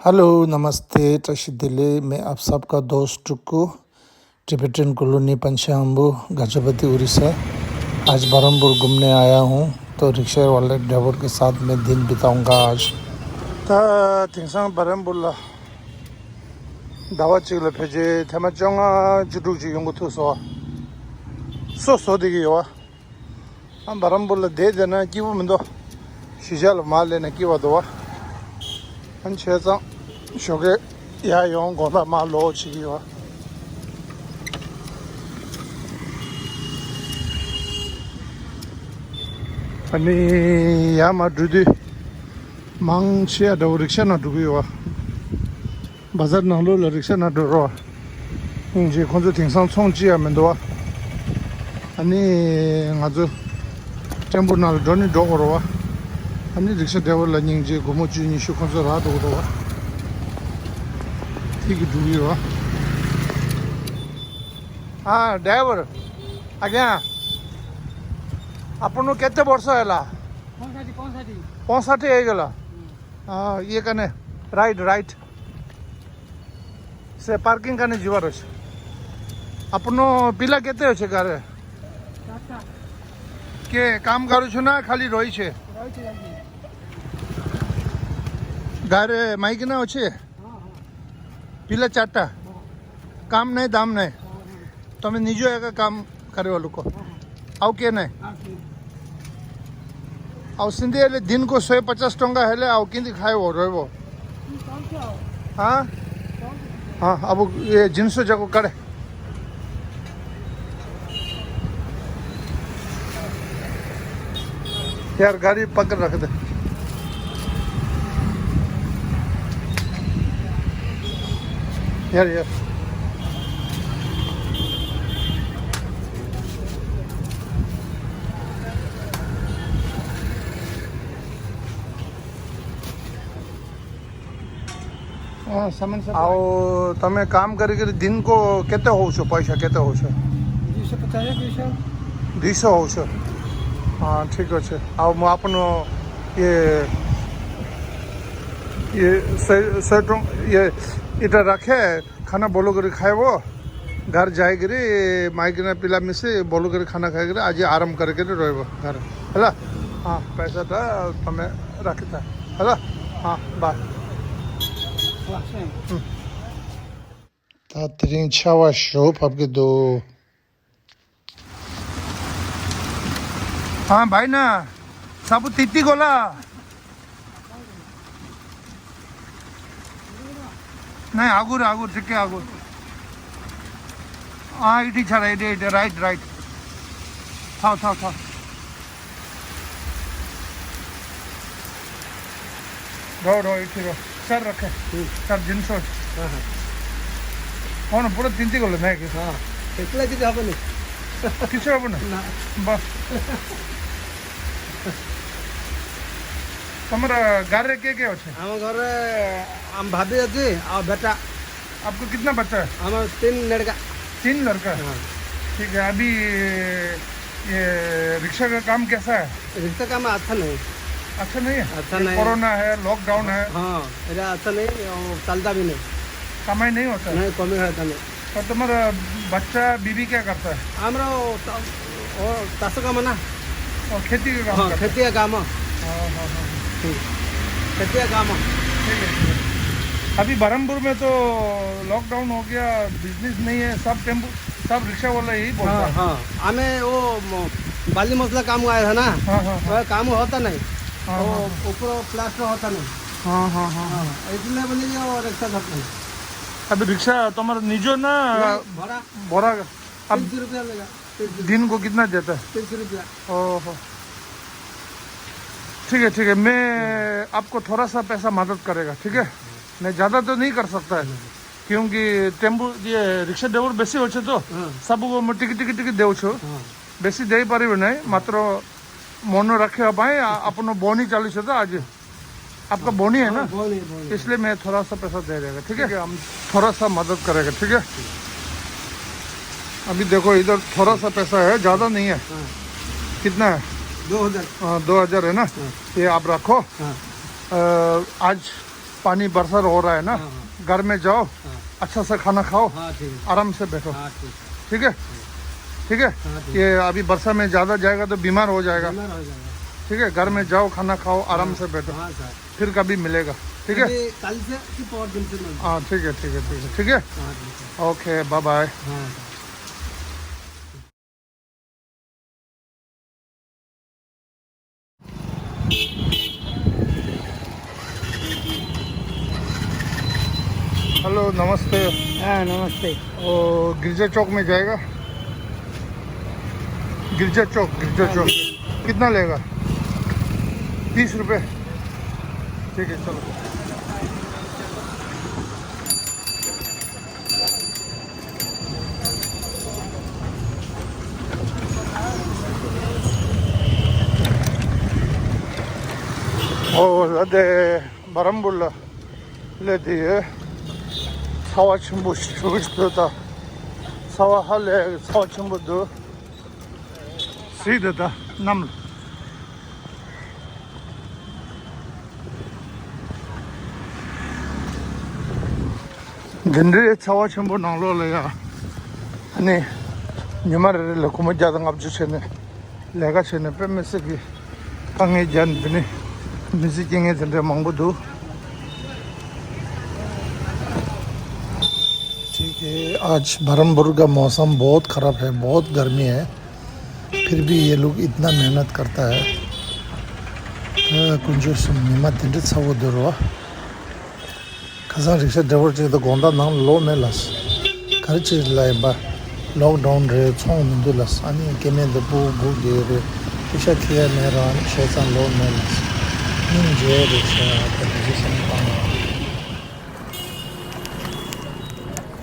Hello नमस्ते तशिदिले मैं आप सबका दोस्त टुक्कू टिबेटन कॉलोनी पंचाम्बू गजपति उड़ीसा। आज बरहमपुर घूमने आया हूँ तो रिक्शा वाले ड्राइवर के साथ मैं दिन बिताऊंगा आज। ता थिंगसांग बरहमपुर ला दावा चिगले फेजे थमा चोंगा जुडू जी योंगो थुसो सो दिगी योवा हम बरहमपुर ला दे देना किवो मंदो शिजाल माल लेना किवा दोवा 한 세상 저게 야용 거다 말로 지기와 아니 야마두디 망치야도 릭샤나 두기와 바자르 나로 릭샤나 두로 이제 건조 등산 총지하면도 아니 아주 템포날 돈이 도고로와 아니 रिक्शा ड्राइवर लगे घूमो चुनी शुक्र से रात हो रहा ठीक डूबी हुआ। हाँ ड्राइवर आज्ञा आपन केते वर्ष है 65 ହେଇଗଲା। हाँ ये कने राइट से पार्किंग कने जीवार अच्छे आपन पिला केते अच्छे घरे के काम करू ना खाली रही छे गारे माइक ना अच्छे पिला चारटा काम नहीं दाम नहीं तमें निजो एक काम करे लोक आउ के नहीं आउ सिंधी हेले दिन को 150 टंका हेले आउ किंती खाइबो रहबो। हाँ हाँ अब ये जिनसो जाको करे यार गाड़ी पकड़ रख दे। यार हाँ सामान सब आओ तमे काम करी दिन को केते हो छो पैसा केते हो छो 250 हो छो। हाँ ठीक अच्छे आओ मु आपन ये इटा रखे खाना बोलो कर खाएबो घर जाए करी माइकिना पिला मिसे बोलो कर खाना खाए कर आज आराम करके रहबो घर है। हाँ पैसा था तमें रखता है। हाँ बाय तातरिंग छावा शॉप आपके दो। हाँ भाई ना सब तीती गोला नहीं आगुर ठीक है आगुर हाँ इटी छाड़ा इटे राइट था रो इटी रो सर रखे सर जिनस हाँ पूरा तीनती गले नहीं कि हाँ एकला किसी हबनी किसी हबनी बस तुम्हारा घर के अच्छे हम घर हम भाभी अच्छी और बेटा आपको कितना बच्चा है? हमारा 3 लड़का हाँ। ठीक है अभी ये रिक्शा का काम कैसा है? रिक्शा काम अच्छा नहीं है कोरोना है लॉकडाउन है। हाँ अच्छा नहीं चलता भी नहीं कमाई नहीं होता नहीं कमी होता नहीं। और तुम्हारा बच्चा बीबी क्या करता है? हमारा चाष काम ना और खेती का काम खेती का काम खेती का काम ठीक है। अभी बरहमपुर में तो लॉकडाउन हो गया बिजनेस नहीं है सब रिक्शा वाला यही बोलता है। हाँ हमें वो बाली मसला काम आया था ना। हाँ काम होता नहीं ऊपर प्लास्टर होता नहीं। हाँ इसलिए बोले रिक्शा करते हैं। अभी रिक्शा तुम्हारा निजो ना भरा अब 300 रुपया लेगा दिन को कितना देता है? 300 रुपया। ओहो ठीक है मैं आपको थोड़ा सा पैसा मदद करेगा ठीक है। मैं ज़्यादा तो नहीं कर सकता है क्योंकि टेम्पो ये रिक्शा ड्राइवर बेसी हो तो सब टिकी दे बेसी दे पारि नहीं मात्र मन रखे अपन बोनी चालू तो आज आपका बोनी है ना इसलिए मैं थोड़ा सा पैसा दे देगा ठीक है। हम थोड़ा सा मदद करेगा ठीक है। अभी देखो इधर थोड़ा सा पैसा है ज़्यादा नहीं है। कितना है? 2000 है ना। ये आप रखो आज पानी बरसात हो रहा है ना, घर में जाओ, अच्छा सा खाना खाओ, आराम से बैठो। ठीक है, ठीक है। ये अभी बरसा में ज़्यादा जाएगा तो बीमार हो जाएगा। ठीक है, घर में जाओ, खाना खाओ, आराम से बैठो, फिर कभी मिलेगा। ठीक है, कल से कि और दिन से हाँ ठीक है, ठीक है, ठीक है, ठीक है। Okay, bye bye. हेलो, नमस्ते। हाँ नमस्ते। वो गिरजा चौक में जाएगा, गिरजा चौक, गिरजा चौक कितना लेगा? 30 रुपये। ठीक है, चलो। और अदे 바람불라 레디에 사와 첨부 주기스다 사와 할래 사와 첨부도 시드다 남 겐데 사와 첨부 나로래야 아니 녀마를 고모 자당 앞주세네 내가 전에 빼면서기 강에 잔드네 म्यूजिक मंगबुदू। ठीक है, आज बरमपुर का मौसम बहुत ख़राब है, बहुत गर्मी है, फिर भी ये लोग इतना मेहनत करता है। कुछ निमा दिन सवोदरवा खसा रिक्शा ड्राइवर चाहिए तो गोंदा नाम लो में लस घर चीज लाए बा लॉकडाउन रे छोंग मिंदु लस आनी केने दबू बू गे रे रिक्शा किया मेरा शेसान लो में लस मुझे रिक्शा पोजीशन पाना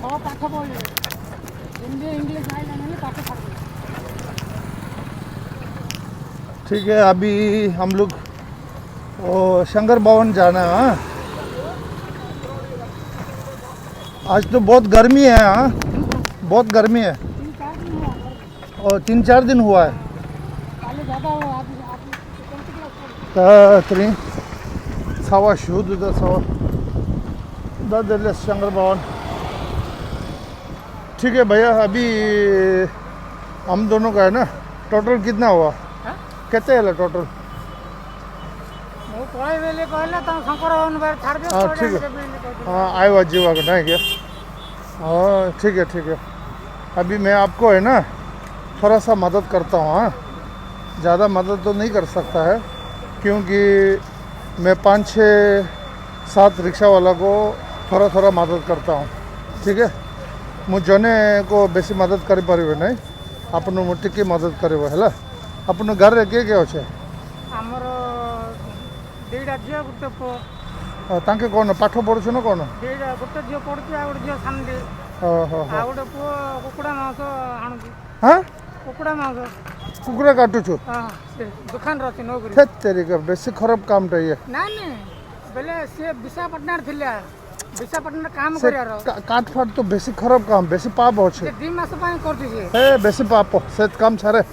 ओ पाठ बोल हिंदी इंग्लिश आएगा नहीं पाठ पढ़। ठीक है, अभी हम लोग वो शंकर भवन जाना है। हाँ? आज तो बहुत गर्मी है। हाँ, बहुत गर्मी है और 3-4 दिन हुआ है। पहले ज़्यादा हो आप तरी सवा शुद्ध सवा शंकर भवन। ठीक है भैया, अभी हम दोनों का है ना, टोटल कितना हुआ? कितने है टोटल? हाँ ठीक है, हाँ आएगा जीवा का नहीं क्या? हाँ ठीक है, ठीक है। अभी मैं आपको है ना थोड़ा सा मदद करता हूँ। हाँ, ज़्यादा मदद तो नहीं कर सकता है क्योंकि मैं 5-6-7 रिक्शा वाला को थोड़ा थोड़ा मदद करता हूँ। ठीक है, मुझे जने को बेसी मदद कर पारे नहीं, अपन टिके मदद करे है। अपन घर रे के अच्छे हमर देडा जियो गुटे पो तांके कौन पाठ पढ़ुछ न कौन? देडा गुटे जियो पढ़ुछ आ गुटे जियो सामने आ गुटे पो कुकुड़ा मांस आणुछ। हां, कुकुड़ा मांस कुकुड़ा काटुछ? हां, से दुकान रछि नौकरी। हे तेरी का बेसी खराब काम टा ये। ना ने बेले से विशाखापट्टनम थिले, विशाखापट्टनम काम करियार काट फाट तो बेसी खराब काम, बेसी पाप होछे। 2 मास पाई करछि से ए बेसी पाप से काम छारे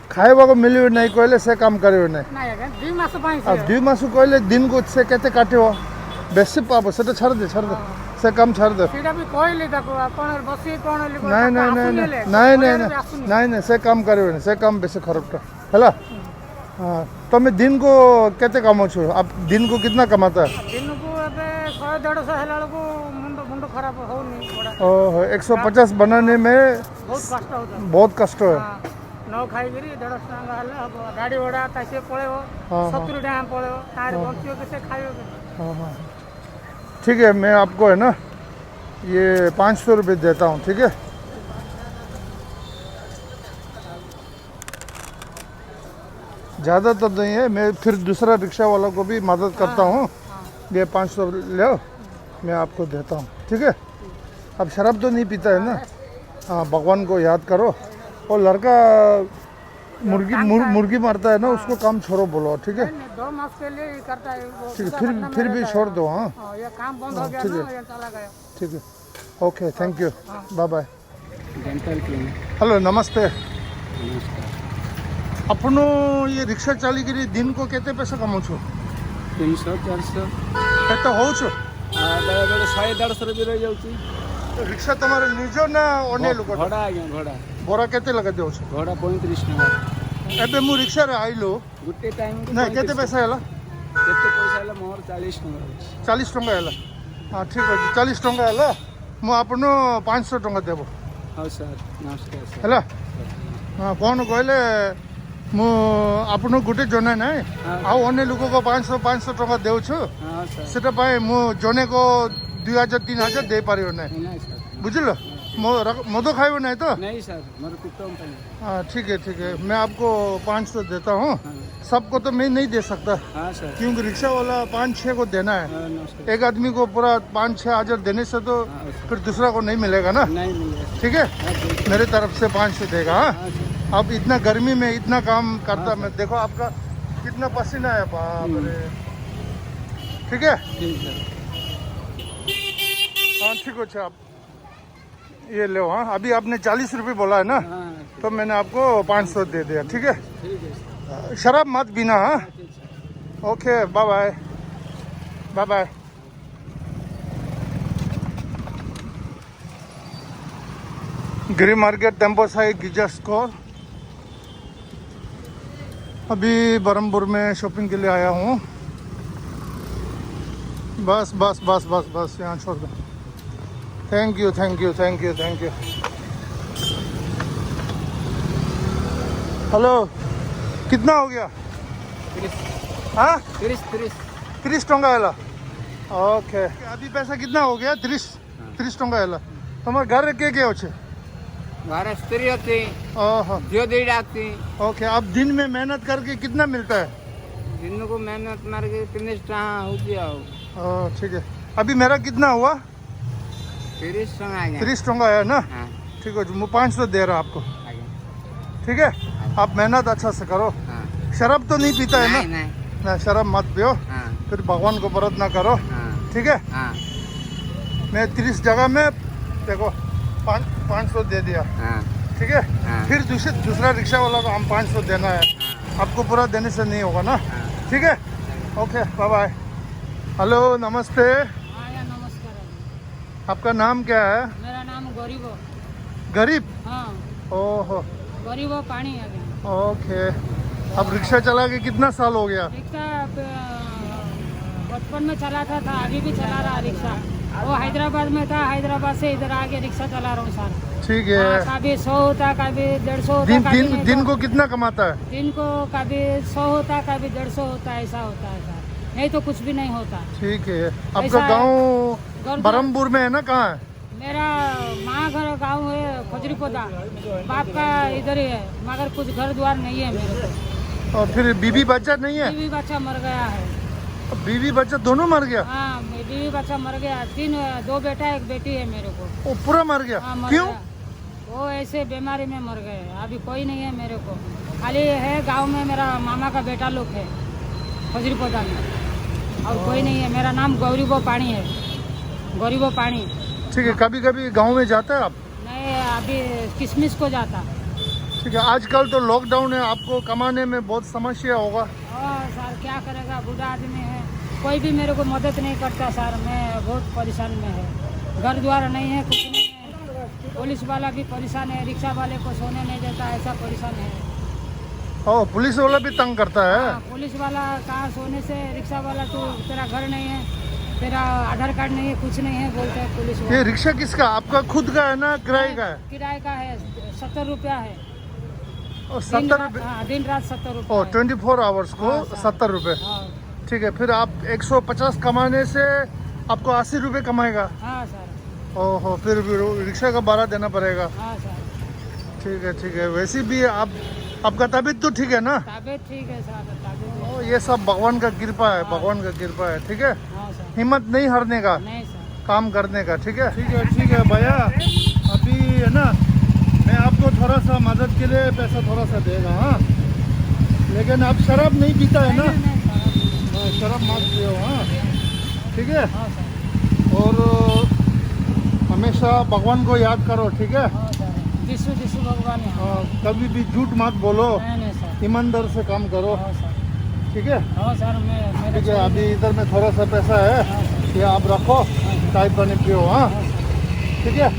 खाइबा को मिलियो नहीं कहले से काम करियो नहीं। ना आगे 2 मास पाई से अब 2 मास कहले दिन को से केते काटियो बेसी पाप से तो छाड़ दे से काम छाड़ दे। सीधा भी कहले ताको कोन बसी कोन ले नहीं नहीं नहीं नहीं नहीं नहीं नहीं से काम करियो नहीं, से काम बेसी खराब टा हैला। हां, तो मैं दिन को केते कमाउ छु? आप दिन को कितना कमाता है? दिन को अबे 100-150 हेला को मुंडो खराब हो नहीं पड़ा। ओह, 150 बनाने में बहुत कष्ट होता है, बहुत कष्ट है। नौ खाई गिरी 150 टका हला गाड़ी घोड़ा तासे पळेबो 70 टका पळेबो तार बंचियो कैसे खाइयो। हाँ हाँ ठीक है, मैं आपको है ना ये 500 रुपये देता हूँ। ठीक है, ज़्यादा तो नहीं है, मैं फिर दूसरा रिक्शा वाला को भी मदद करता हूँ। ये 500 ले मैं आपको देता हूँ। ठीक है, अब शराब तो नहीं पीता है ना? हाँ, भगवान को याद करो। और लड़का मुर्गी मारता है ना, उसको काम छोड़ो बोलो। ठीक है, 2 मास के लिए करता है वो। ठीक है, फिर भी छोड़ दो। हाँ ये काम बंद हो गया ना, ये चला गया। ठीक है, okay, thank you, bye bye. Dental clinic. Hello, नमस्ते। नमस्कार। अपनो ये रिक्शा चाली के दिन को केते पैसा कमाऊ छो? 300-400 केते हो छो? ବେଳେବେଳେ 100-150 ବି ରହିଯାଉଛି। ରିକ୍ସା ତମର ନିଜ ନା ଅନ୍ୟ ଲୋକ? ଭଡ଼ା ଆଜ୍ଞା, ଭଡ଼ା। ଭଡ଼ା କେତେ ଲଗା ଦେଉଛ? ଭଡ଼ା 35 ଟଙ୍କା। ଏବେ ମୁଁ ରିକ୍ସାରେ ଆଇଲୁ ଗୋଟେ ଟାଇମ୍ ନା କେତେ ପଇସା ହେଲା? କେତେ ପଇସା ହେଲା? ମୋର 40 ଟଙ୍କା ଅଛି। 40 ଟଙ୍କା ହେଲା। ହଁ ଠିକ୍ ଅଛି, 40 ଟଙ୍କା ହେଲା। ମୁଁ ଆପଣ 500 ଟଙ୍କା ଦେବ ହଉ ସାର୍, ନମସ୍କାର ସାର୍। ହେଲା। ହଁ କ'ଣ କହିଲେ, ମୁଁ ଆପଣଙ୍କୁ ଗୋଟେ ଜଣେ ନାହିଁ ଆଉ ଅନ୍ୟ ଲୋକକୁ 500 ଟଙ୍କା ଦେଉଛୁ। ହଁ ସାର୍। ସେଟା ପାଇଁ ମୁଁ ଜଣେକୁ 2000-3000 ଦେଇପାରିବ ନାହିଁ, ନାଇଁ ସାର୍। ବୁଝିଲ? मदो खाइबो नहीं तो? नहीं सर, मेरे कुत्तों का नहीं। हाँ ठीक है, मैं आपको 500 देता हूँ। हाँ। सबको तो मैं नहीं दे सकता, हाँ सर। क्योंकि रिक्शा वाला 5-6 को देना है। हाँ, नमस्कार। एक आदमी को पूरा 5-6 हजार देने से तो हाँ, फिर दूसरा को नहीं मिलेगा ना। नहीं मिलेगा। ठीक है, हाँ, ठीक है। मेरे तरफ से 500 देगा। हाँ, हाँ सर। अब इतना गर्मी में इतना काम करता हाँ, मैं, देखो आपका कितना पसीना है, बाप रे। ठीक है, ठीक है। हाँ ठीक है। आप ये लो। हाँ, अभी आपने 40 रुपये बोला है ना, हाँ, तो मैंने आपको 500 दे दिया। ठीक है, ठीक है सर। शराब मत पीना। हाँ, ठीक sir. Okay, bye bye, bye bye. ग्री मार्केट टेम्पो साई गिजा स्कोर। अभी बरमपुर में शॉपिंग के लिए आया हूँ। बस बस बस बस बस यहाँ छोड़ दो। Thank you thank you thank you thank you. Hello, कितना हो गया? 30 हाँ 30 टंका है। ओके, अभी पैसा कितना हो गया? 30 टंका है। तुम्हारे घर के क्या होचे? घर स्त्री होती, ओहो, जो दी डाकती। ओके। अब दिन में मेहनत करके कितना मिलता है? दिन को मेहनत मार के 30 टका हो गया। ओह ठीक है। अभी मेरा कितना हुआ? 30 टका आ गया। 30 टंका है ना। हाँ, ठीक है, मैं 500 दे रहा आपको। आ गया। ठीक है, आप मेहनत अच्छा से करो। हाँ। शराब तो नहीं पीता है ना? नहीं, नहीं। ना, शराब मत पियो, हाँ, फिर भगवान को व्रत ना करो। हाँ, ठीक है, हाँ, मैं 30 जगह में देखो 500 दे दिया। हाँ, ठीक है, हाँ। फिर दूसरा रिक्शा वाला को हम 500 देना है। आपको पूरा देने से नहीं होगा ना। ठीक है, ओके, बाय बाय। हेलो, नमस्ते। हाँ या नमस्कार। आपका नाम क्या है? मेरा नाम गरीबो। गरीब? हाँ, ओहो, गरीबो पानी है। ओके। अब रिक्शा चला के कितना साल हो गया? रिक्शा बचपन में चलाता था, अभी भी चला रहा रिक्शा। वो हैदराबाद में था, हैदराबाद से इधर आके रिक्शा चला रहा हूँ सर। ठीक है। कभी 100 होता, कभी 150 होता। दिन को कितना कमाता है? दिन को कभी 100 होता, कभी 150 होता, ऐसा होता है सर। नहीं तो कुछ भी नहीं होता। ठीक है। आपका ऐसा है। गांव गौरपुर। बरमपुर में है ना? कहाँ है? मेरा माँ घर गाँव है खजरीपोदा, बाप का इधर ही है, मगर कुछ घर द्वार नहीं है मेरे को। और फिर बीवी बच्चा नहीं है? बीवी बच्चा मर गया है। बीवी बच्चा दोनों मर गया? हाँ, बीवी बच्चा मर गया। 2 बेटा 1 बेटी है मेरे को। वो पूरा मर गया? हाँ, मर क्यों? गया। वो ऐसे बीमारी में मर गए। अभी कोई नहीं है मेरे को, खाली है गांव में मेरा मामा का बेटा लोग है खजरीपोदा में, और कोई नहीं है। मेरा नाम गौरीबो पानी है, गौरीबो पानी। ठीक है, कभी कभी गांव में जाता है आप? नहीं, अभी किशमिश को जाता। ठीक है, आजकल तो लॉकडाउन है, आपको कमाने में बहुत समस्या होगा। और सर क्या करेगा, बूढ़ा आदमी है, कोई भी मेरे को मदद नहीं करता सर। मैं बहुत परेशान में है, घर द्वार नहीं है, कुछ नहीं है। पुलिस वाला भी परेशान है, रिक्शा वाले को सोने नहीं देता, ऐसा परेशान है। ओ, पुलिस वाला भी तंग करता है? हाँ, पुलिस वाला कहाँ सोने से, रिक्शा वाला तो तेरा घर नहीं है, तेरा आधार कार्ड नहीं है, कुछ नहीं है बोलते हैं पुलिस ये वाला। रिक्शा किसका? आपका खुद का है ना किराए का है? किराए का है, 70 रुपया है। और 70 रुपये? हाँ, दिन रात 70 ओ, रुपया है। 24 आवर्स को हाँ, सर। 70 रुपये। हाँ, ठीक है, फिर आप 150 कमाने से आपको 80 रुपये कमाएगा। हाँ सर। ओहो, फिर रिक्शा का भाड़ा देना पड़ेगा। हाँ सर। ठीक है। वैसे भी आपका तबीयत तो ठीक है ना? तबीयत ठीक है सर, तबीयत। ओ, ये सब भगवान का कृपा है, भगवान का कृपा है। ठीक है, हाँ सर। हिम्मत नहीं हारने का, नहीं सर। काम करने का। ठीक है भैया, अभी है ना, मैं आपको थोड़ा सा मदद के लिए पैसा थोड़ा सा देगा। हाँ, लेकिन आप शराब नहीं पीता है ना? नहीं, सर। हाँ, शराब मत पियो। हाँ, ठीक है। हाँ सर। और हमेशा भगवान को याद करो। ठीक है, हाँ सर। जिसु भगवान है। हाँ, कभी भी झूठ मत बोलो, नहीं सर। ईमानदार से काम करो। हाँ सर। ठीक है, हाँ सर। मैं ठीक है। अभी इधर में थोड़ा सा पैसा है, ये आप रखो, चाय पानी पियो। हाँ ठीक है।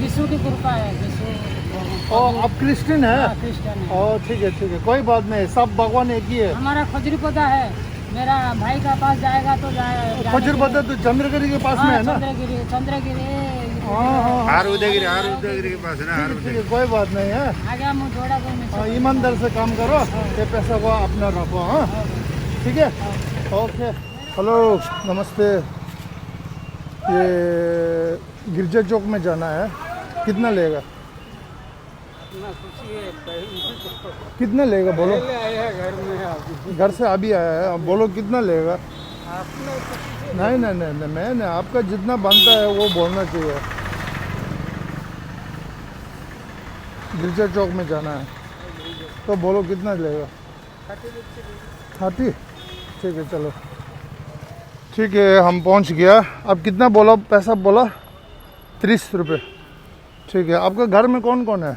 यीशु की कृपा है, यीशु। ओ आप क्रिश्चियन है? हाँ, क्रिश्चियन है। ओ ठीक है ठीक है, कोई बात नहीं, सब भगवान एक ही है। हमारा खजूरी पौधा है, मेरा भाई का पास जाएगा तो खजूर पौधा तो चंद्रगिरी के पास में है ना? चंद्रगिरी, चंद्रगिरी। हार उदयगिरी के पास है ना, हार ठीक है, कोई बात नहीं है। आगे हम जोड़ा कोई नहीं। हाँ, ईमानदार से काम करो, ये पैसा को अपना रखो। हाँ ठीक है, ओके। हेलो नमस्ते, ये गिरजा चौक में जाना है, कितना लेगा? कितना लेगा बोलो? घर में घर से अभी आया है, अब बोलो कितना लेगा? नहीं नहीं नहीं नहीं, मैं नहीं, आपका जितना बनता है वो बोलना चाहिए। गिरजा चौक में जाना है तो बोलो कितना लेगा? 30? ठीक है चलो, ठीक है हम पहुंच गया। अब कितना बोला पैसा? बोला 30 रुपये। ठीक है, आपका घर में कौन कौन है?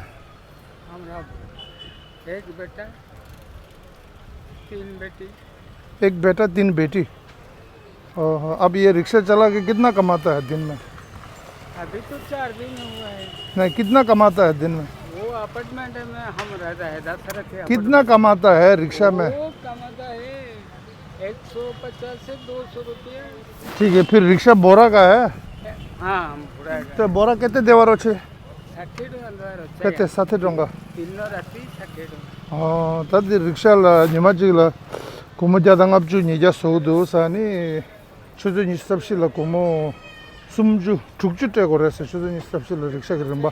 एक बेटा, 3 बेटी। एक बेटा 3 बेटी। ओह, अब ये रिक्शा चला के कितना कमाता है दिन में? अभी तो 4 दिन हुआ है। नहीं, कितना कमाता है दिन में? वो अपार्टमेंट में हम रहता है, दशरथ है। कितना कमाता है रिक्शा में? वो कमाता है 150 से 200 रुपये। ठीक है, फिर रिक्शा बोरा का है? हाँ, हम पूरा तो बोरा केते देवार अच्छे? 60 टଙ୍କା केते 60 टଙ୍କା। दिन राति 60 टଙ୍କା। तद रिक्शा निमाजिला कुमुजा당압주 니자 소도 사니 추준이 스탑실라 고모 숨주 죽주 때 그랬어. 추준이 스탑실라 रिक्शा गिरंबा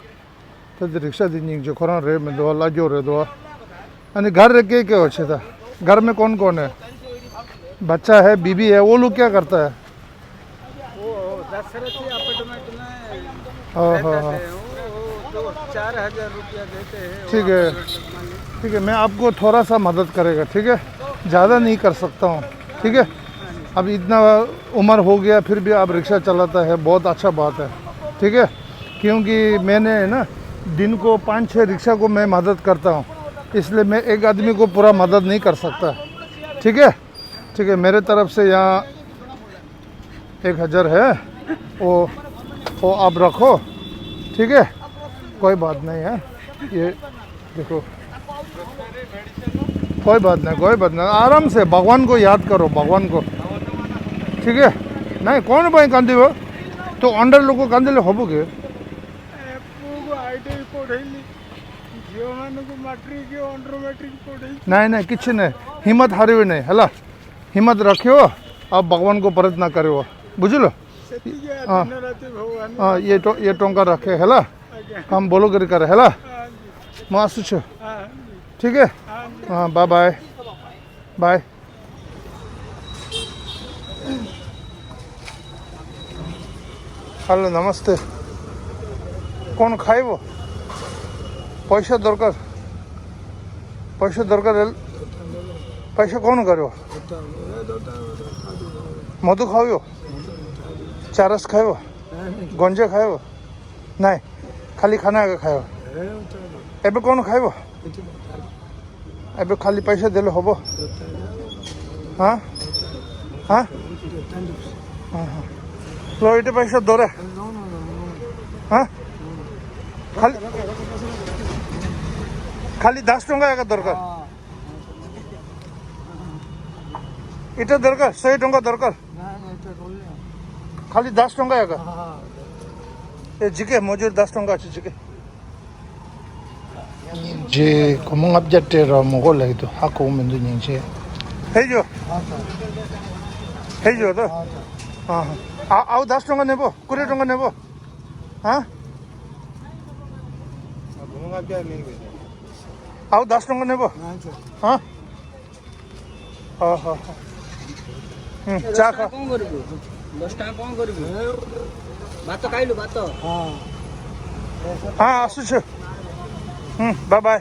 तद रिक्शा दिन जो कोरोना रे में दो लाजो रे दो। यानी घर रह के क्या होता था? घर में कौन कौन है? बच्चा है, बीबी है, वो लोग क्या करता है? वो दशरथी अपार्टमेंट में हाँ रहते हाँ हाँ, थे। वो तो 4000 रुपया देते हैं। ठीक है ठीक है, मैं आपको थोड़ा सा मदद करेगा, ठीक है? ज़्यादा नहीं कर सकता हूँ, ठीक है? अब इतना उम्र हो गया फिर भी आप रिक्शा चलाता है, बहुत अच्छा बात है, ठीक है? क्योंकि मैंने ना दिन को 5-6 रिक्शा को मैं मदद करता हूँ, इसलिए मैं एक आदमी को पूरा मदद नहीं कर सकता, ठीक है? ठीक है, मेरे तरफ से यहाँ 1000 है, वो आप रखो, ठीक है? कोई बात नहीं है, ये देखो, कोई बात नहीं, आराम से भगवान को याद करो, भगवान को, ठीक है? नहीं कौन भाई कांदी हो तो अंडर लोग को कांदे ले होबो के नहीं नहीं किछ नहीं, हिम्मत हारियो नहीं हला, हिम्मत रखियो, अब भगवान को परत ना करियो, बुझलो? हाँ हाँ, ये टोंका रखे हला, काम बोलो करी करे हला, मैं आसुछु, ठीक है? हाँ बाय बाय बाय। हेलो नमस्ते, कौन खाइबो? पैसा दरकार, पैसा दरकार, पैसा कौन करो? मधु खाओ, चारस खाओ, गंजे खाओ? नहीं, खाली खाना खाओ? एबे कौन खाइबो? एबे खाली पैसा देले होबो? हाँ हाँ हाँ हाँ, लो ये पैसा दो रे। हाँ खाली खाली 10 टଙ୍କା एका दरकार, इटा दरकार 100 टଙ୍କା दरकार, खाली 10 टଙ୍କା एका ए जिके मजूर 10 टଙ୍କା আছে जिके जे 구멍 앞자리로 먹을래도 하고 오면 되는지 해줘 너? ଆଉ 10 ଟଙ୍କା ନେବ, 20 ଟଙ୍କା ନେବ? हाँ ଆଉ 10 ଟଙ୍କା ନେବ? हाँ हाँ हाँ, ଚା ଖା। କଣ କରିବୁ? 10 ଟଙ୍କା କଣ କରିବୁ? ଭାତ ଖାଇଲୁ? ଭାତ हाँ आसुछु, बाय बाय।